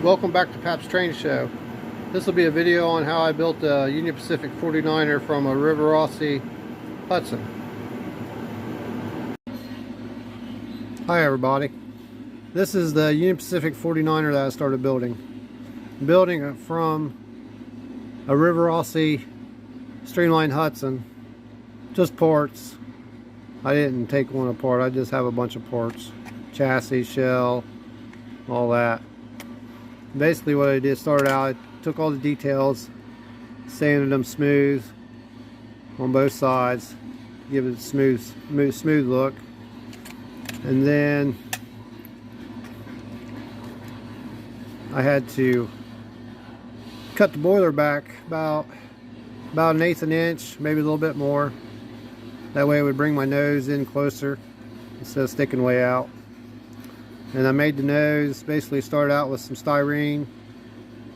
Welcome back to Pap's Train Show. This will be a video on how I built a Union Pacific 49er from a River Hudson. Hi everybody. This is the Union Pacific 49er that I started building. I'm building it from a River Streamline Hudson. Just parts. I didn't take one apart. I just have a bunch of parts. Chassis, shell, all that. Basically what I did, started out, I took all the details, sanded them smooth on both sides, give it a smooth look, and then I had to cut the boiler back about 1/8 an inch, maybe a little bit more. That way it would bring my nose in closer instead of sticking way out. And I made the nose, basically started out with some styrene,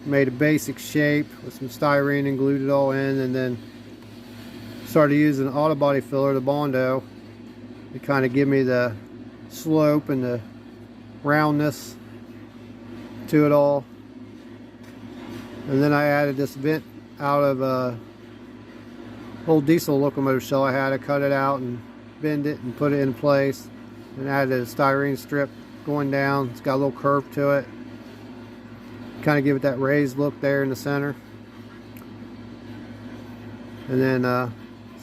made a basic shape with some styrene and glued it all in, and then started using an auto body filler, the Bondo, to kind of give me the slope and the roundness to it all. And then I added this vent out of a old diesel locomotive shell I had. I cut it out and bend it and put it in place, and added a styrene strip going down. It's got a little curve to it, kind of give it that raised look there in the center. And then so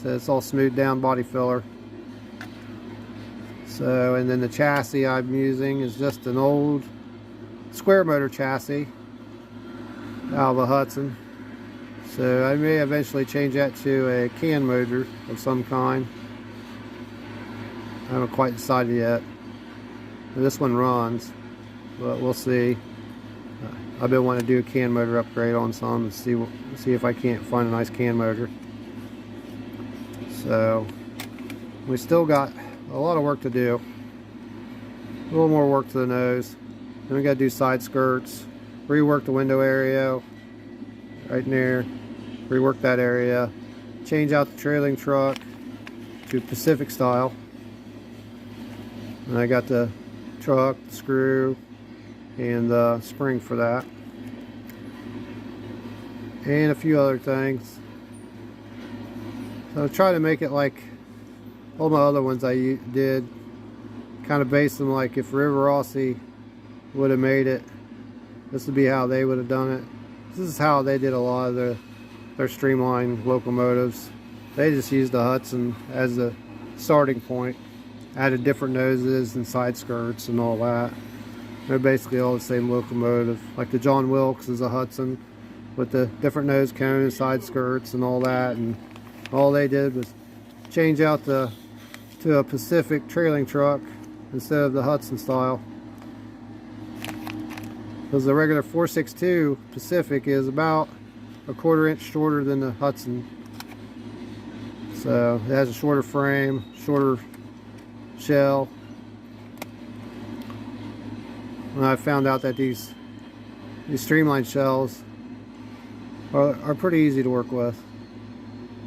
it's all smoothed down body filler. So, and then the chassis I'm using is just an old square motor chassis out of a Hudson. So I may eventually change that to a can motor of some kind. I haven't quite decided yet. This one runs, but we'll see. I've been wanting to do a can motor upgrade on some and see if I can't find a nice can motor. So we still got a lot of work to do. A little more work to the nose. Then we got to do side skirts, rework the window area right in there, rework that area, change out the trailing truck to Pacific style. And I got the truck, the screw, and the spring for that, and a few other things. So I try to make it like all my other ones I did, kind of base them like if River would have made it, this would be how they would have done it. This is how they did a lot of their streamline locomotives. They just used the Hudson as the starting point. Added different noses and side skirts and all that. They're basically all the same locomotive. Like the John Wilkes is a Hudson with the different nose cone and side skirts and all that. And all they did was change out to a Pacific trailing truck instead of the Hudson style. Because the regular 462 Pacific is about a 1/4 inch shorter than the Hudson. So it has a shorter frame, shorter shell. And I found out that these streamline shells are pretty easy to work with.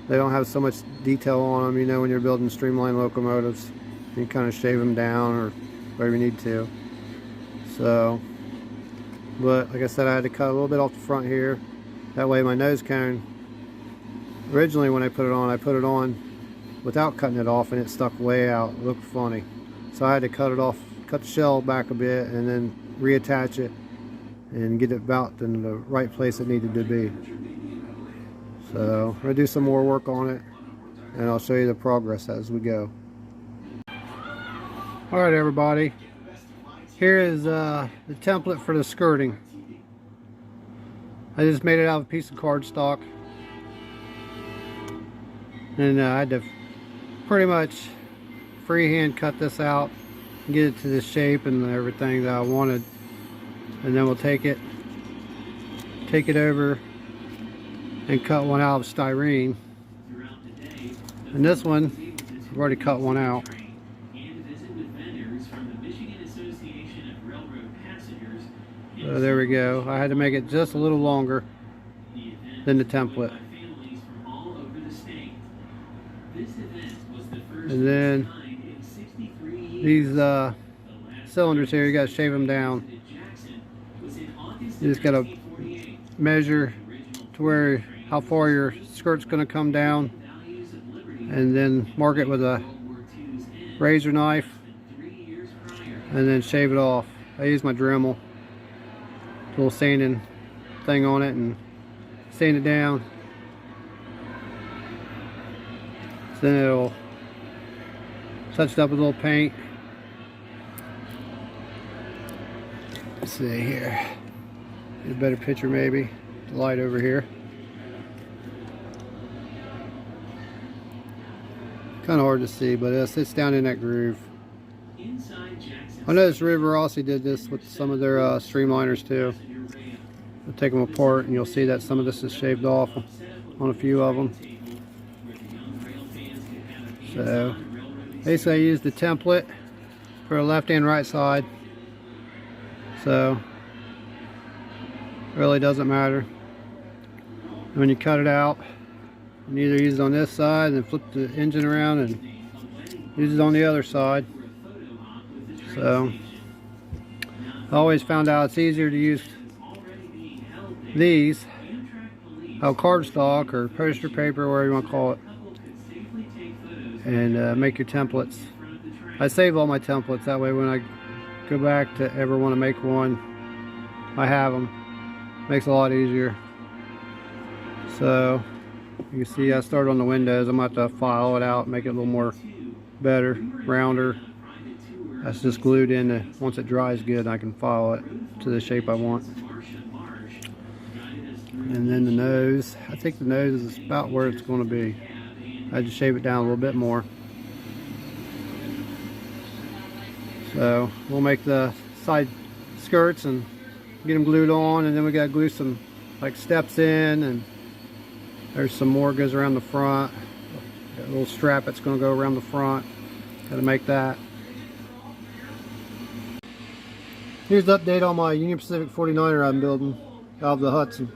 They don't have so much detail on them, you know, when you're building streamline locomotives. You kind of shave them down or whatever you need to. So, but like I said, I had to cut a little bit off the front here. That way my nose cone, originally when I put it on without cutting it off, and it stuck way out. It looked funny. So I had to cut it off, cut the shell back a bit, and then reattach it and get it about in the right place it needed to be. So I'm going to do some more work on it, and I'll show you the progress as we go. Alright everybody, here is the template for the skirting. I just made it out of a piece of cardstock, and I had to pretty much freehand cut this out and get it to the shape and everything that I wanted. And then we'll take it over and cut one out of styrene. And this one, I've already cut one out. So there we go. I had to make it just a little longer than the template. And then these cylinders here, you got to shave them down. You just gotta measure to where how far your skirt's gonna come down, and then mark it with a razor knife, and then shave it off. I use my Dremel, little sanding thing on it, and sand it down. So then it'll touch it up with a little paint. Let's see here. Get a better picture maybe. The light over here. Kind of hard to see, but it sits down in that groove. I noticed River Rossi did this with some of their streamliners too. I'll take them apart and you'll see that some of this is shaved off on a few of them. So basically I used the template for the left and right side. So it really doesn't matter. When you cut it out, you can either use it on this side and then flip the engine around and use it on the other side. So I always found out it's easier to use these, cardstock or poster paper, whatever you want to call it, and make your templates. I save all my templates, that way when I go back to ever want to make one, I have them. Makes it a lot easier. So you can see I started on the windows. I'm going to have to file it out, make it a little more better, rounder. That's just glued in. Once it dries good, I can file it to the shape I want. And then the nose, I think the nose is about where it's going to be. I just shave it down a little bit more. So we'll make the side skirts and get them glued on, and then we got to glue some like steps in, and there's some more goes around the front. Got a little strap that's going to go around the front. Got to make that. Here's the update on my Union Pacific 49er I'm building out of the Hudson.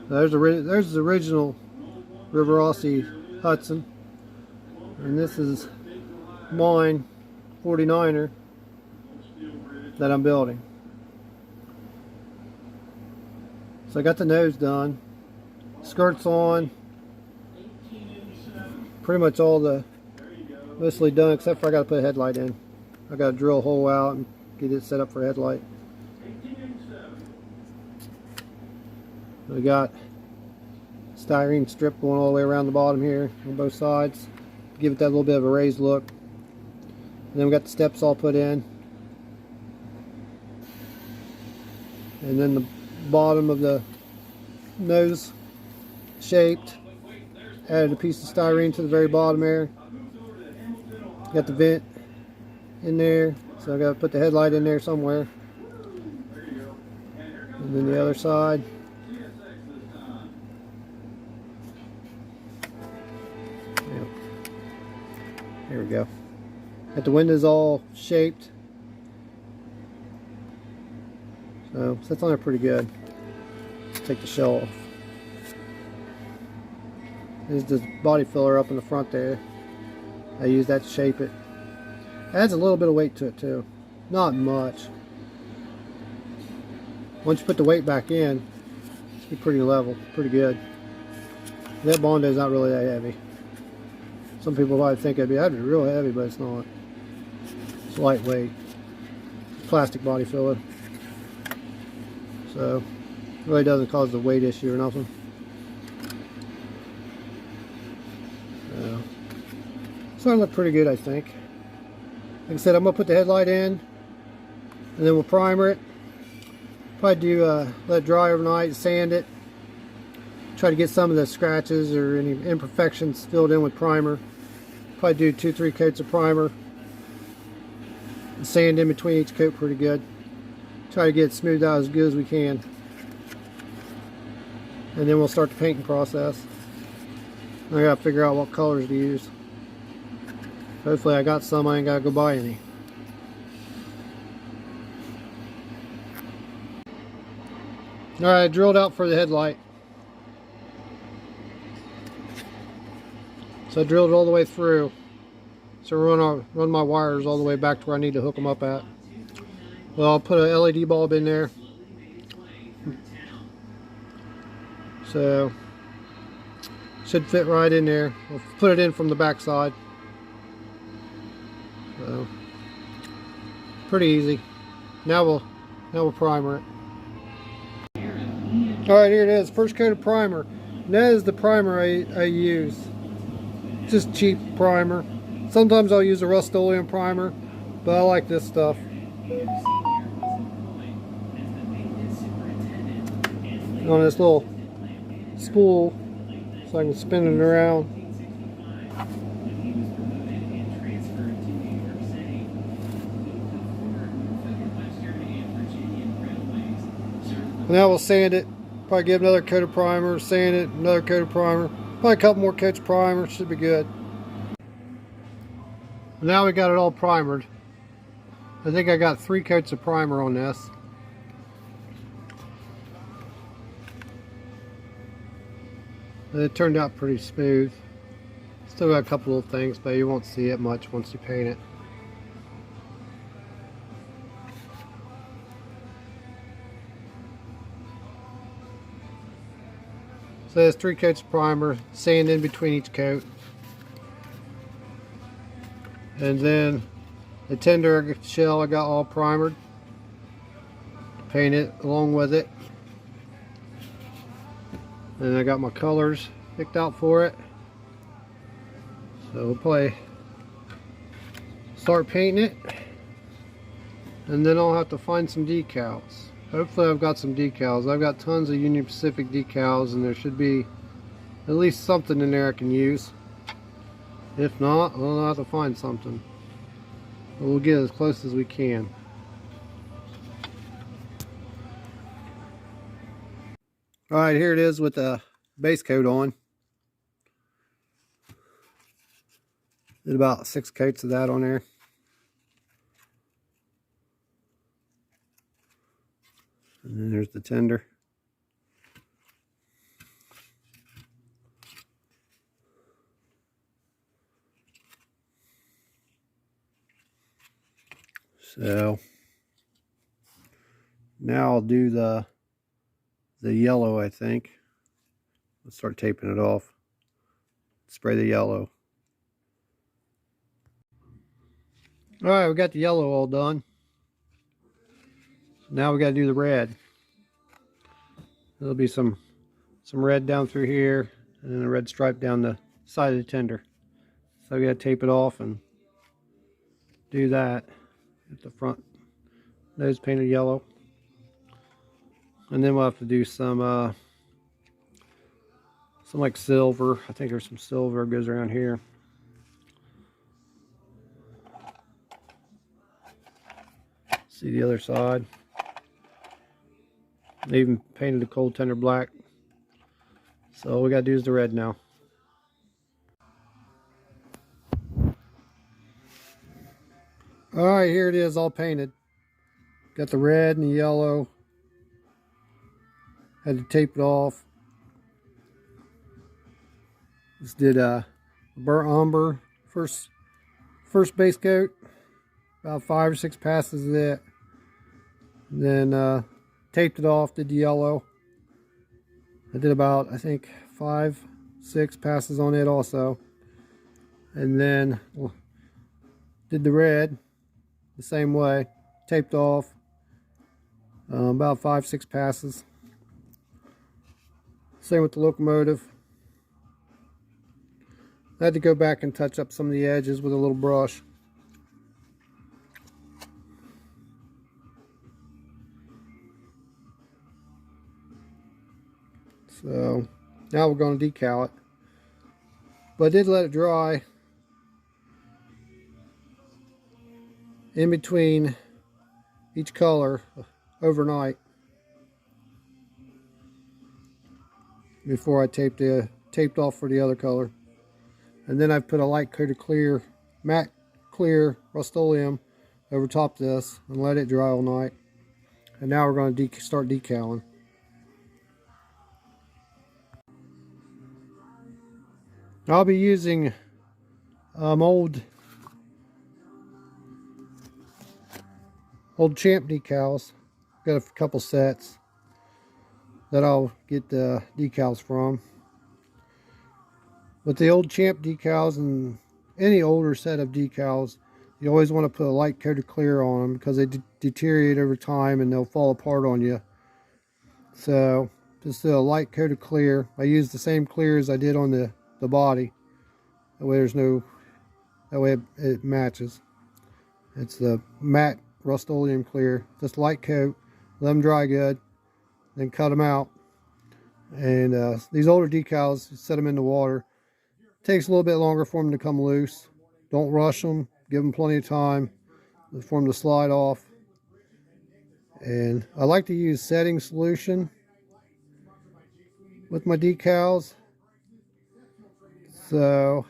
There's the original River Rossi Hudson, and this is mine 49er that I'm building. So I got the nose done, skirts on, pretty much mostly done, except for I got to put a headlight in. I got to drill a hole out and get it set up for a headlight. We got styrene strip going all the way around the bottom here on both sides, give it that little bit of a raised look. And then we got the steps all put in, and then the bottom of the nose shaped. Added a piece of styrene to the very bottom there. Got the vent in there, so I got to put the headlight in there somewhere. And then the other side. Yep. There we go. Got the windows all shaped. So that's on there pretty good. Let's take the shell off. There's this body filler up in the front there. I use that to shape it. Adds a little bit of weight to it too. Not much. Once you put the weight back in, it's pretty level, pretty good. That Bondo's not really that heavy. Some people might think that'd be real heavy, but it's not. It's lightweight. Plastic body filler. So it really doesn't cause the weight issue or nothing. So it look pretty good, I think. Like I said, I'm gonna put the headlight in, and then we'll primer it. Probably do let it dry overnight, sand it. Try to get some of the scratches or any imperfections filled in with primer. Probably do 2-3 coats of primer. And sand in between each coat pretty good. Try to get it smoothed out as good as we can. And then we'll start the painting process. I gotta figure out what colors to use. Hopefully I got some, I ain't gotta go buy any. Alright, I drilled out for the headlight. So I drilled it all the way through. So run my wires all the way back to where I need to hook them up at. Well, I'll put an LED bulb in there. So, should fit right in there. I'll put it in from the back side. So, pretty easy. Now we'll primer it. Alright, here it is. First coat of primer. And that is the primer I use. Just cheap primer. Sometimes I'll use a Rust-Oleum primer, but I like this stuff. On this little spool so I can spin it around. Now we'll sand it. Probably give another coat of primer, sand it, another coat of primer. Probably a couple more coats of primer, should be good. Now we got it all primered. I think I got 3 coats of primer on this. It turned out pretty smooth. Still got a couple little things, but you won't see it much once you paint it. So there's 3 coats of primer, sand in between each coat. And then the tender shell I got all primered. Paint it along with it. And I got my colors picked out for it. So we'll probably start painting it. And then I'll have to find some decals. Hopefully I've got some decals. I've got tons of Union Pacific decals, and there should be at least something in there I can use. If not, I'll have to find something. But we'll get as close as we can. Alright, here it is with the base coat on. Did about 6 coats of that on there. And then there's the tender. So now I'll do the yellow, I think. Let's start taping it off. Spray the yellow. Alright, we got the yellow all done. Now we got to do the red. There'll be some red down through here, and then a red stripe down the side of the tender. So we got to tape it off and do that. Get the front nose painted yellow, and then we'll have to do some like silver. I think there's some silver that goes around here. See the other side. They even painted the cold tender black. So all we gotta do is the red now. Alright, here it is all painted. Got the red and the yellow. Had to tape it off. Just did a burnt umber first base coat. About 5 or 6 passes of it. Then taped it off, did the yellow. I did about, I think, 5, 6 passes on it also. And then did the red the same way. Taped off. About 5, 6 passes. Same with the locomotive. I had to go back and touch up some of the edges with a little brush. So now we're going to decal it. But I did let it dry in between each color overnight before I taped off for the other color. And then I've put a light coat of clear, matte clear Rust-Oleum over top this and let it dry all night. And now we're going to start decaling. I'll be using old old Champ decals. Got a couple sets that I'll get the decals from. With the old Champ decals and any older set of decals, you always want to put a light coat of clear on them because they deteriorate over time and they'll fall apart on you. So just do a light coat of clear. I use the same clear as I did on the body. That way it matches. It's the matte Rust-Oleum clear. Just light coat, let them dry good, then cut them out. And these older decals, you set them in the water. It takes a little bit longer for them to come loose. Don't rush them. Give them plenty of time for them to slide off. And I like to use setting solution with my decals. So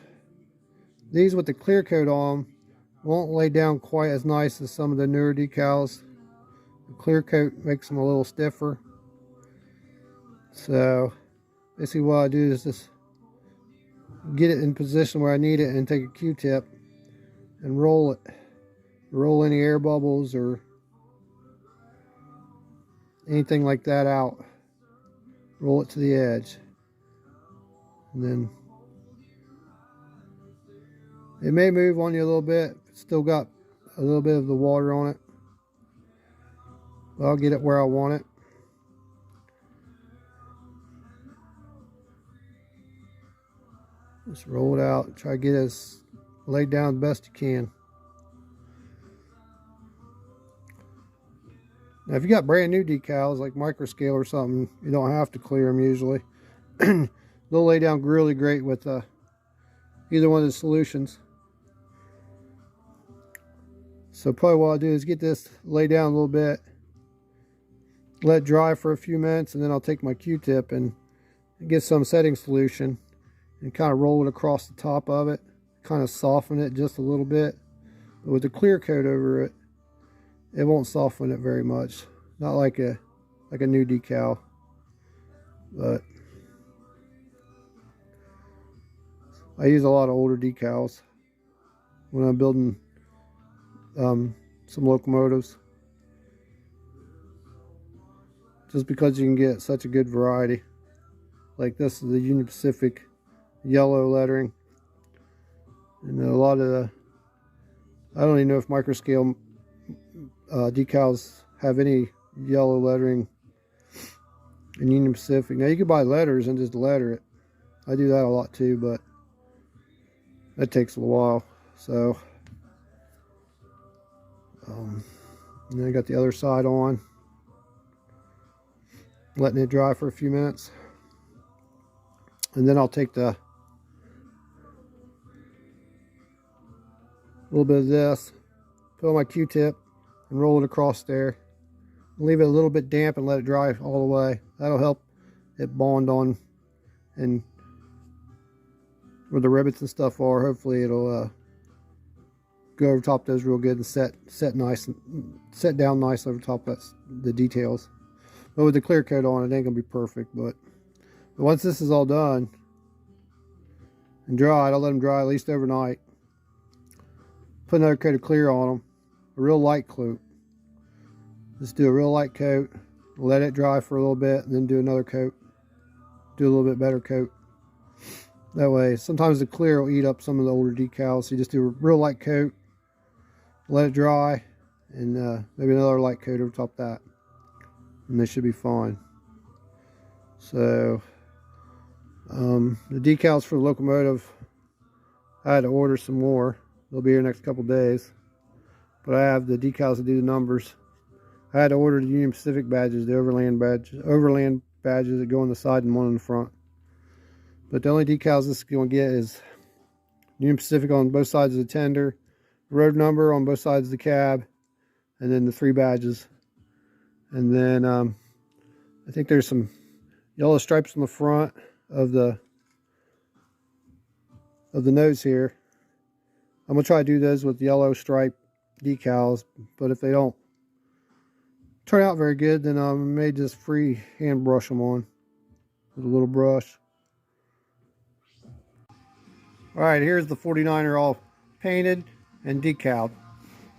these with the clear coat on won't lay down quite as nice as some of the newer decals. The clear coat makes them a little stiffer. So basically what I do is just get it in position where I need it and take a Q-tip and roll it. Roll any air bubbles or anything like that out. Roll it to the edge. And then it may move on you a little bit. It's still got a little bit of the water on it. But I'll get it where I want it. Just roll it out. Try to get it as laid down the best you can. Now if you got brand new decals like microscale or something, you don't have to clear them usually. They'll lay down really great with either one of the solutions. So probably what I'll do is get this laid down a little bit, let it dry for a few minutes, and then I'll take my Q-tip and get some setting solution and kind of roll it across the top of it, kind of soften it just a little bit. But with the clear coat over it, it won't soften it very much. Not like a new decal. But I use a lot of older decals when I'm building some locomotives, just because you can get such a good variety. Like this is the Union Pacific yellow lettering, and a lot of the, I don't even know if microscale decals have any yellow lettering in Union Pacific. Now you can buy letters and just letter it. I do that a lot too, but that takes a while. So and then I got the other side on, letting it dry for a few minutes, and then I'll take the little bit of this, put on my Q-tip and roll it across there. Leave it a little bit damp and let it dry all the way. That'll help it bond on, and where the rivets and stuff are, hopefully it'll go over top of those real good and set nice and set down nice over top of the details. But with the clear coat on, it ain't gonna be perfect. But once this is all done and dried, I'll let them dry at least overnight. Put another coat of clear on them, a real light coat. Just do a real light coat, let it dry for a little bit, and then do another coat. Do a little bit better coat. That way, sometimes the clear will eat up some of the older decals. So you just do a real light coat, let it dry, and maybe another light coat over top of that, and they should be fine. So the decals for the locomotive, I had to order some more. They'll be here next couple days, but I have the decals to do the numbers. I had to order the Union Pacific badges, the overland badges that go on the side and one on the front. But the only decals this is going to get is Union Pacific on both sides of the tender, road number on both sides of the cab, and then the 3 badges. And then I think there's some yellow stripes on the front of the nose here. I'm going to try to do those with yellow stripe decals, but if they don't turn out very good, then I may just free hand brush them on with a little brush. Alright, here's the 49er all painted and decaled.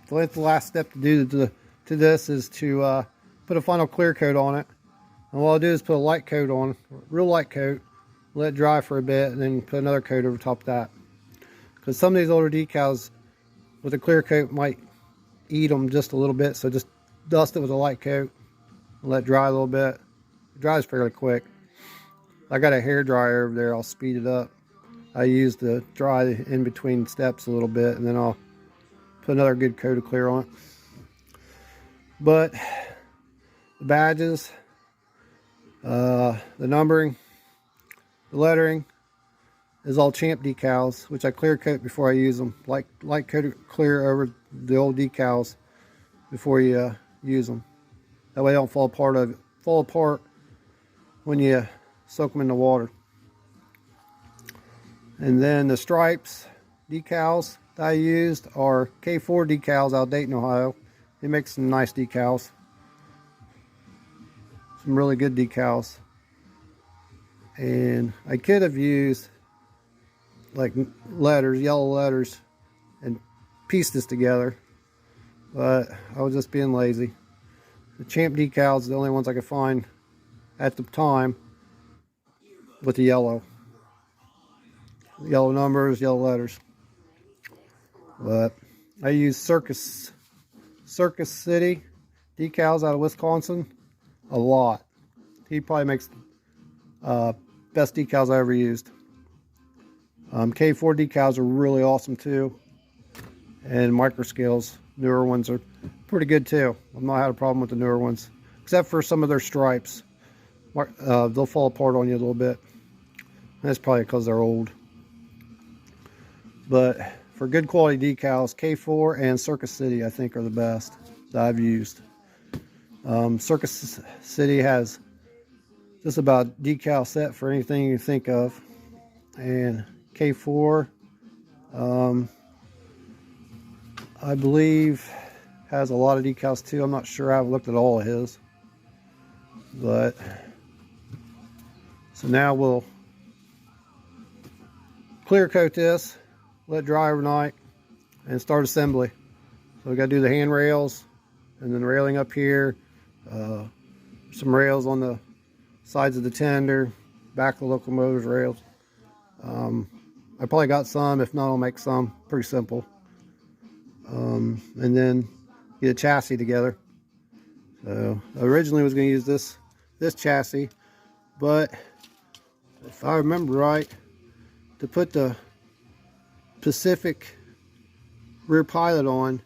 So that's the last step to to this is to put a final clear coat on it. And what I'll do is put a light coat on, real light coat, let it dry for a bit, and then put another coat over top of that. Because some of these older decals with a clear coat might eat them just a little bit, so just dust it with a light coat and let it dry a little bit. It dries fairly quick. I got a hair dryer over there, I'll speed it up. I use the dry in between steps a little bit, and then I'll put another good coat of clear on it. But the badges, the numbering, the lettering is all Champ decals, which I clear coat before I use them. Light coat clear over the old decals before you use them. That way they don't fall apart when you soak them in the water. And then the stripes decals that I used are K4 decals out of Dayton, Ohio. They make some nice decals. Some really good decals. And I could have used like letters, yellow letters, and pieced this together, but I was just being lazy. The Champ decals are the only ones I could find at the time with the yellow numbers, yellow letters. But I use Circus City decals out of Wisconsin a lot. He probably makes best decals I ever used. K4 decals are really awesome too, and microscales, newer ones, are pretty good too. I've not had a problem with the newer ones, except for some of their stripes. They'll fall apart on you a little bit. That's probably because they're old. But for good quality decals, K4 and Circus City I think are the best that I've used. Circus City has just about decal set for anything you think of, and K4 I believe has a lot of decals too. I'm not sure, I haven't looked at all of his. But so now we'll clear coat this, let it dry overnight, and start assembly. So we got to do the handrails and then the railing up here, some rails on the sides of the tender, back of the locomotive rails. I probably got some, if not I'll make some. Pretty simple. And then get a chassis together. So I originally was going to use this chassis, but if I remember right, to put the Pacific rear pilot on,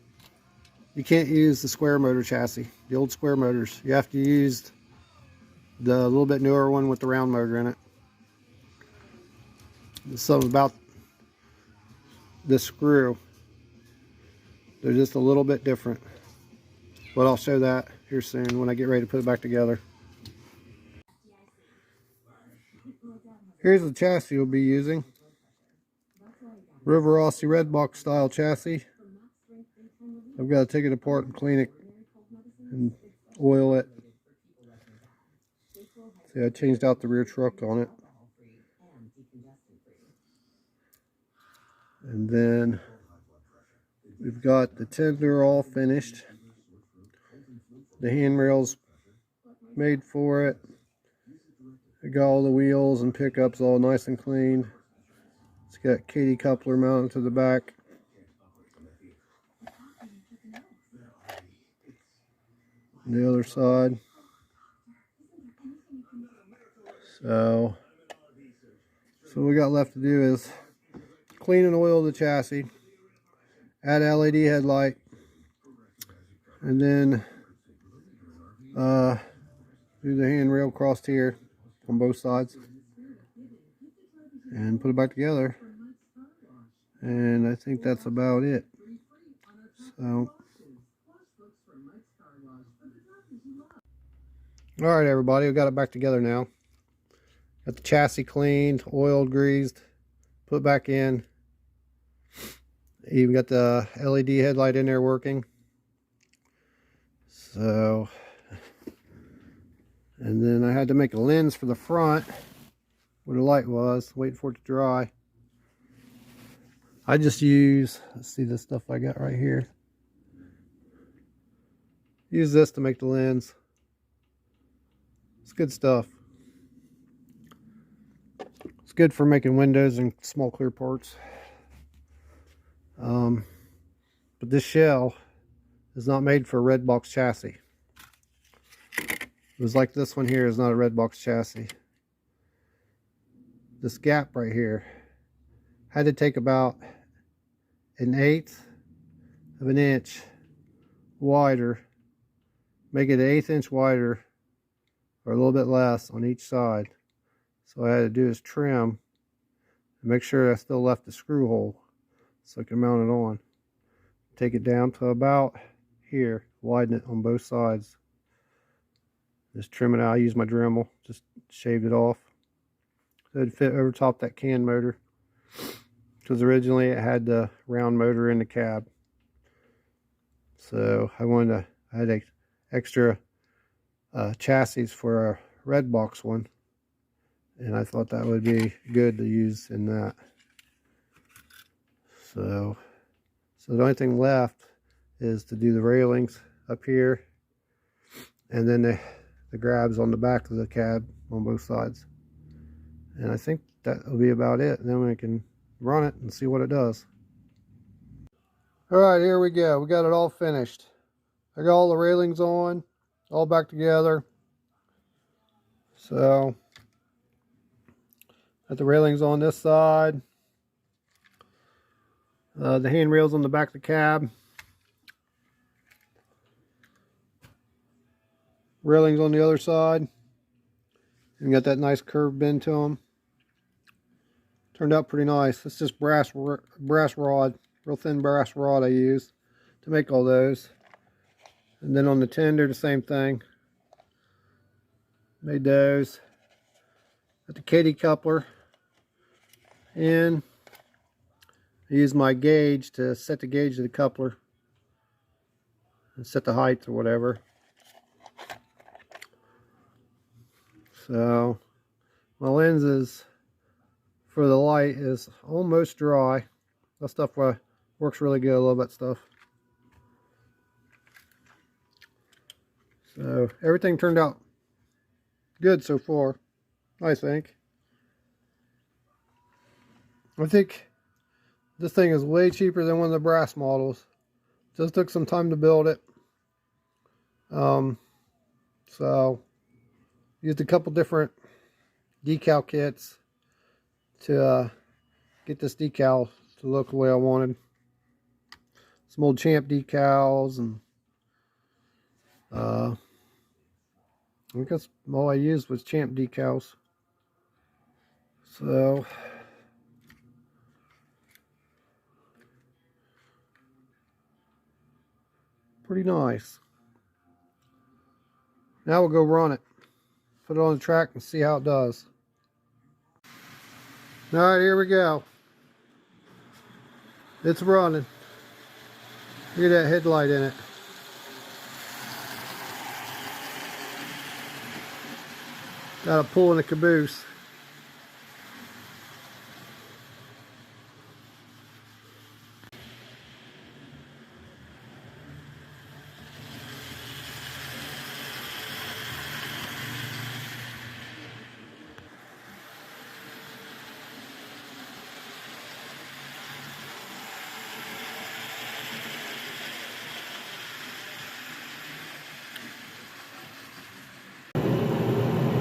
you can't use the square motor chassis, the old square motors. You have to use the little bit newer one with the round motor in it. There's something about this screw, they're just a little bit different, but I'll show that here soon when I get ready to put it back together. Here's the chassis we'll be using. River Rossi Red Box style chassis. I've got to take it apart and clean it and oil it. See, I changed out the rear truck on it. And then we've got the tender all finished. The handrails made for it. I got all the wheels and pickups all nice and clean. It's got Katy coupler mounted to the back. And the other side. So what we got left to do is clean and oil the chassis, add an LED headlight, and then do the handrail crossed here on both sides, and put it back together. And I think that's about it. So, alright everybody, we got it back together now. Got the chassis cleaned, oiled, greased, put back in. Even got the LED headlight in there working. So, and then I had to make a lens for the front where the light was, wait for it to dry. I just use, let's see the stuff I got right here. use this to make the lens. It's good stuff. It's good for making windows and small clear parts. But this shell is not made for a red box chassis. It was like this one here is not a red box chassis. This gap right here had to take about 1/8 of an inch wider, make it 1/8 inch wider or a little bit less on each side. So what I had to do is trim and make sure I still left the screw hole so I can mount it on. Take it down to about here, widen it on both sides. Just trim it out. I use my Dremel, just shaved it off. So it'd fit over top that can motor, because originally it had the round motor in the cab. So I had a extra chassis for a red box one, and I thought that would be good to use in that. So the only thing left is to do the railings up here, and then the grabs on the back of the cab on both sides. And I think that will be about it. And then we can run it and see what it does. All right, here we go. We got it all finished. I got all the railings on, all back together. So, got the railings on this side. The handrails on the back of the cab. Railings on the other side. And got that nice curved bend to them. Turned out pretty nice. It's just brass rod, real thin brass rod I use to make all those. And then on the tender, the same thing. Made those. Got the Katy coupler in. I use my gauge to set the gauge of the coupler and set the height or whatever. So my lenses for the light is almost dry. That stuff works really good. I love that stuff. So everything turned out good so far, I think. I think this thing is way cheaper than one of the brass models. Just took some time to build it. So used a couple different decal kits to get this decal to look the way I wanted. Some old Champ decals, and I guess all I used was Champ decals. So pretty nice. Now we'll go run it. Put it on the track and see how it does. Alright, here we go. It's running. Look at that headlight in it. Got a pull in the caboose.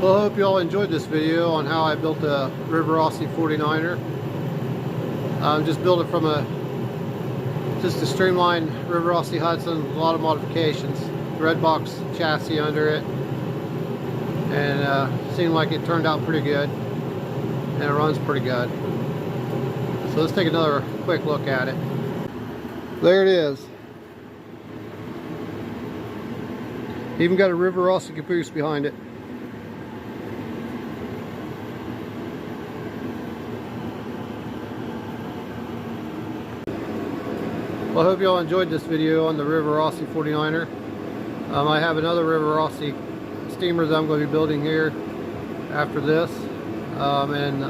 Well, I hope you all enjoyed this video on how I built a River Rossi 49er. Just built it from just a streamlined River Rossi Hudson, a lot of modifications. Red box chassis under it, and seemed like it turned out pretty good, and it runs pretty good. So let's take another quick look at it. There it is. Even got a River Rossi caboose behind it. Well, I hope you all enjoyed this video on the River Rossi 49er. I have another River Rossi steamer that I'm going to be building here after this, and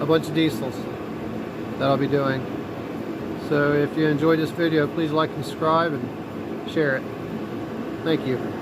a bunch of diesels that I'll be doing. So if you enjoyed this video, please like and subscribe and share it. Thank you.